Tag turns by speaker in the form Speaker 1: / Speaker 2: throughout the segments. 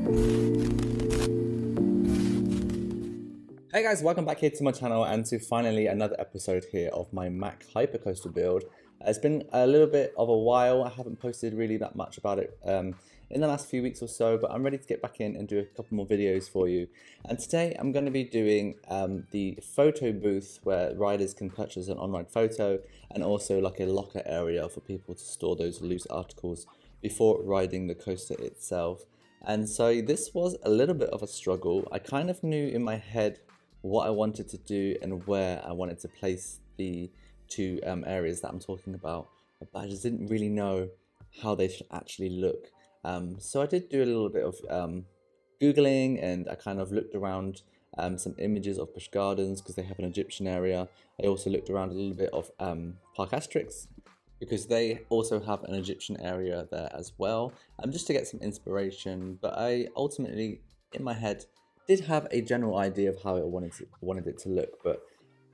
Speaker 1: Hey guys, welcome back here to my channel and to finally another episode here of my Mack hypercoaster build. It's been a little bit of a while. I haven't posted really that much about it in the last few weeks or so, but I'm ready to get back in and do a couple more videos for you. And today I'm going to be doing the photo booth where riders can purchase an on-ride photo, and also like a locker area for people to store those loose articles before riding the coaster itself. And so this was a little bit of a struggle. I kind of knew in my head what I wanted to do and where I wanted to place the two areas that I'm talking about, but I just didn't really know how they should actually look. So I did do a little bit of Googling, and I kind of looked around some images of Busch Gardens because they have an Egyptian area. I also looked around a little bit of Parkitect because they also have an Egyptian area there as well, just to get some inspiration. But I ultimately, in my head, did have a general idea of how I wanted it to look, but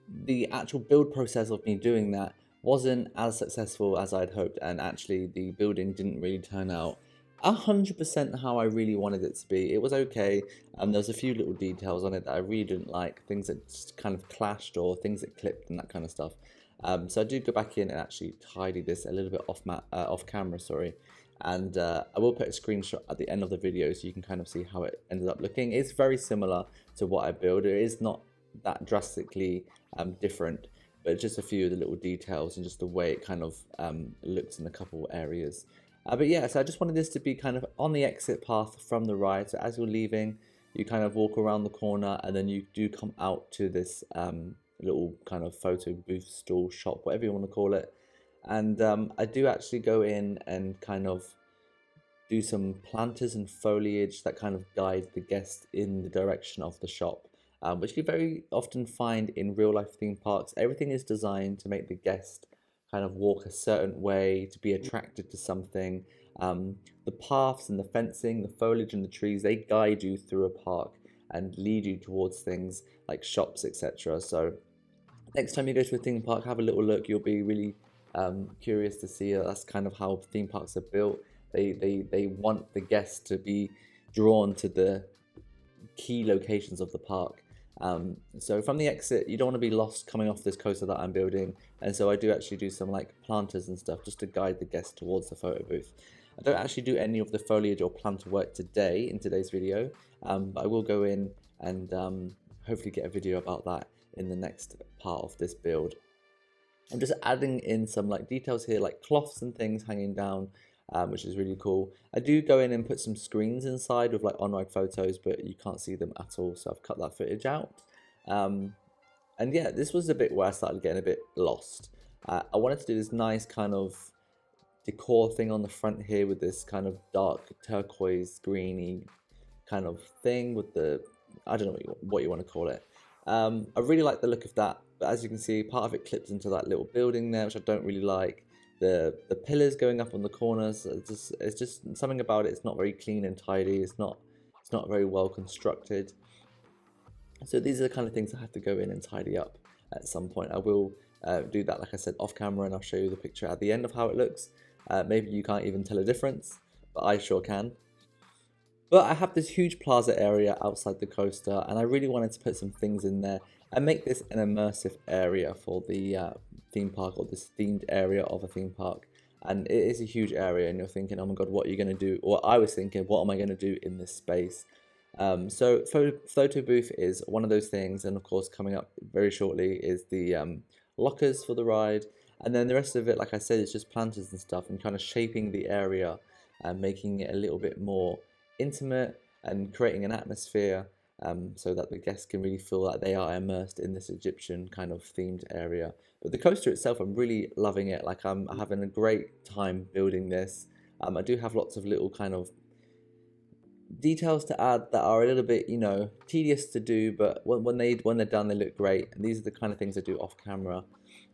Speaker 1: the actual build process of me doing that wasn't as successful as I'd hoped, and actually the building didn't really turn out 100% how I really wanted it to be. It was okay, there was a few little details on it that I really didn't like, things that just kind of clashed or things that clipped and that kind of stuff. So I did go back in and actually tidy this a little bit off camera, sorry. And I will put a screenshot at the end of the video so you can kind of see how it ended up looking. It's very similar to what I built. It is not that drastically different, but just a few of the little details and just the way it kind of looks in a couple areas. But yeah, so I just wanted this to be kind of on the exit path from the ride. So as you're leaving, you kind of walk around the corner and then you do come out to this little kind of photo booth, stall, shop, whatever you want to call it. And I do actually go in and kind of do some planters and foliage that kind of guide the guest in the direction of the shop, which you very often find in real life theme parks. Everything is designed to make the guest kind of walk a certain way, to be attracted to something. The paths and the fencing, the foliage and the trees, they guide you through a park and lead you towards things like shops, etc. So next time you go to a theme park, have a little look. You'll be really curious to see that's kind of how theme parks are built. They want the guests to be drawn to the key locations of the park. So from the exit, you don't want to be lost coming off this coaster that I'm building, and so I do actually do some like planters and stuff just to guide the guests towards the photo booth. I don't actually do any of the foliage or planter work today in today's video, but I will go in and hopefully get a video about that in the next part of this build. I'm just adding in some like details here, like cloths and things hanging down, which is really cool. I do go in and put some screens inside with like on-ride photos, but you can't see them at all, so I've cut that footage out. And yeah, this was a bit where I started getting a bit lost. I wanted to do this nice kind of decor thing on the front here with this kind of dark turquoise greeny kind of thing with the, I don't know what you want to call it. I really like the look of that, but as you can see, part of it clips into that little building there, which I don't really like. The pillars going up on the corners, it's just something about it. It's not very clean and tidy. It's not very well constructed. So these are the kind of things I have to go in and tidy up at some point. I will do that, like I said, off camera, and I'll show you the picture at the end of how it looks. Maybe you can't even tell a difference, but I sure can. But I have this huge plaza area outside the coaster, and I really wanted to put some things in there and make this an immersive area for the theme park, or this themed area of a theme park. And it is a huge area, and you're thinking, oh my god, what are you going to do? Or I was thinking, what am I going to do in this space? So photo booth is one of those things, and of course coming up very shortly is the lockers for the ride. And then the rest of it, like I said, is just planters and stuff, and kind of shaping the area and making it a little bit more intimate and creating an atmosphere, so that the guests can really feel like they are immersed in this Egyptian kind of themed area. But the coaster itself, I'm really loving it. Like, I'm having a great time building this. I do have lots of little kind of details to add that are a little bit, you know, tedious to do, but when they're done, they look great. And these are the kind of things I do off camera.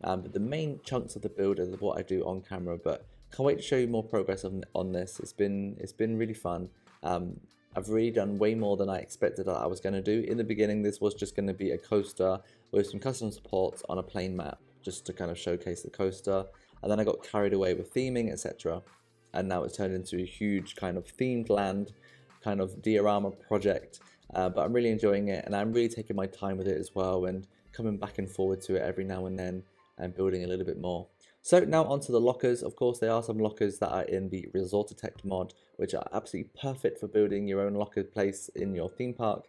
Speaker 1: But the main chunks of the build is what I do on camera. But can't wait to show you more progress on this. It's been really fun. I've really done way more than I expected that I was going to do. In the beginning, this was just going to be a coaster with some custom supports on a plain map, just to kind of showcase the coaster. And then I got carried away with theming, etc. And now it's turned into a huge kind of themed land, kind of diorama project, but I'm really enjoying it, and I'm really taking my time with it as well, and coming back and forward to it every now and then and building a little bit more. So now onto the lockers. Of course, there are some lockers that are in the Resortitect mod, which are absolutely perfect for building your own locker place in your theme park.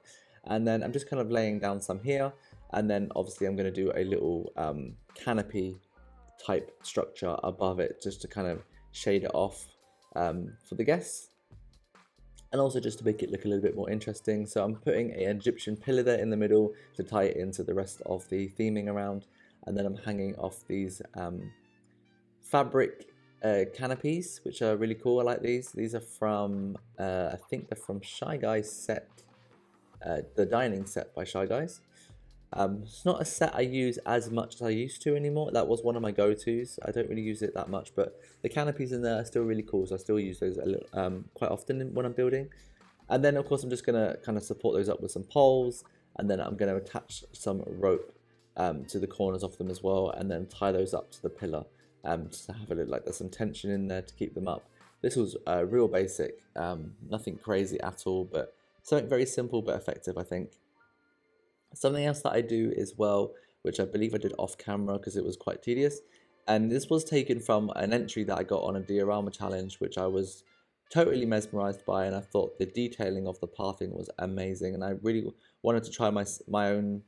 Speaker 1: And then I'm just kind of laying down some here, and then obviously I'm going to do a little canopy type structure above it just to kind of shade it off for the guests, and also just to make it look a little bit more interesting. So I'm putting an Egyptian pillar there in the middle to tie it into the rest of the theming around, and then I'm hanging off these fabric canopies, which are really cool. I like these. These are from I think they're from Shy Guys set, the dining set by Shy Guys. It's not a set I use as much as I used to anymore. That was one of my go-tos. I don't really use it that much, but the canopies in there are still really cool, so I still use those a little, quite often when I'm building. And then of course I'm just gonna kind of support those up with some poles, and then I'm gonna attach some rope to the corners of them as well, and then tie those up to the pillar, just to have a little, like there's some tension in there to keep them up. This was real basic, nothing crazy at all, but something very simple but effective, I think. Something else that I do as well, which I believe I did off camera because it was quite tedious, and this was taken from an entry that I got on a diorama challenge, which I was totally mesmerized by, and I thought the detailing of the pathing was amazing, and I really wanted to try my own,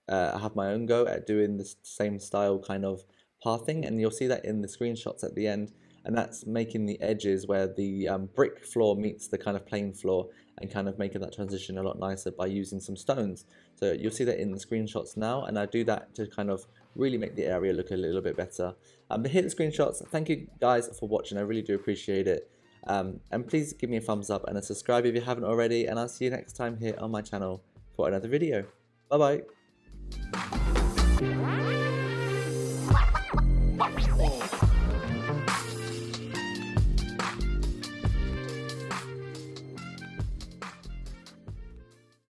Speaker 1: have my own go at doing this same style kind of pathing, and you'll see that in the screenshots at the end. And that's making the edges where the brick floor meets the kind of plain floor, and kind of making that transition a lot nicer by using some stones. So you'll see that in the screenshots now, and I do that to kind of really make the area look a little bit better. But hit the screenshots. Thank you guys for watching. I really do appreciate it. And please give me a thumbs up and a subscribe if you haven't already, and I'll see you next time here on my channel for another video. Bye bye.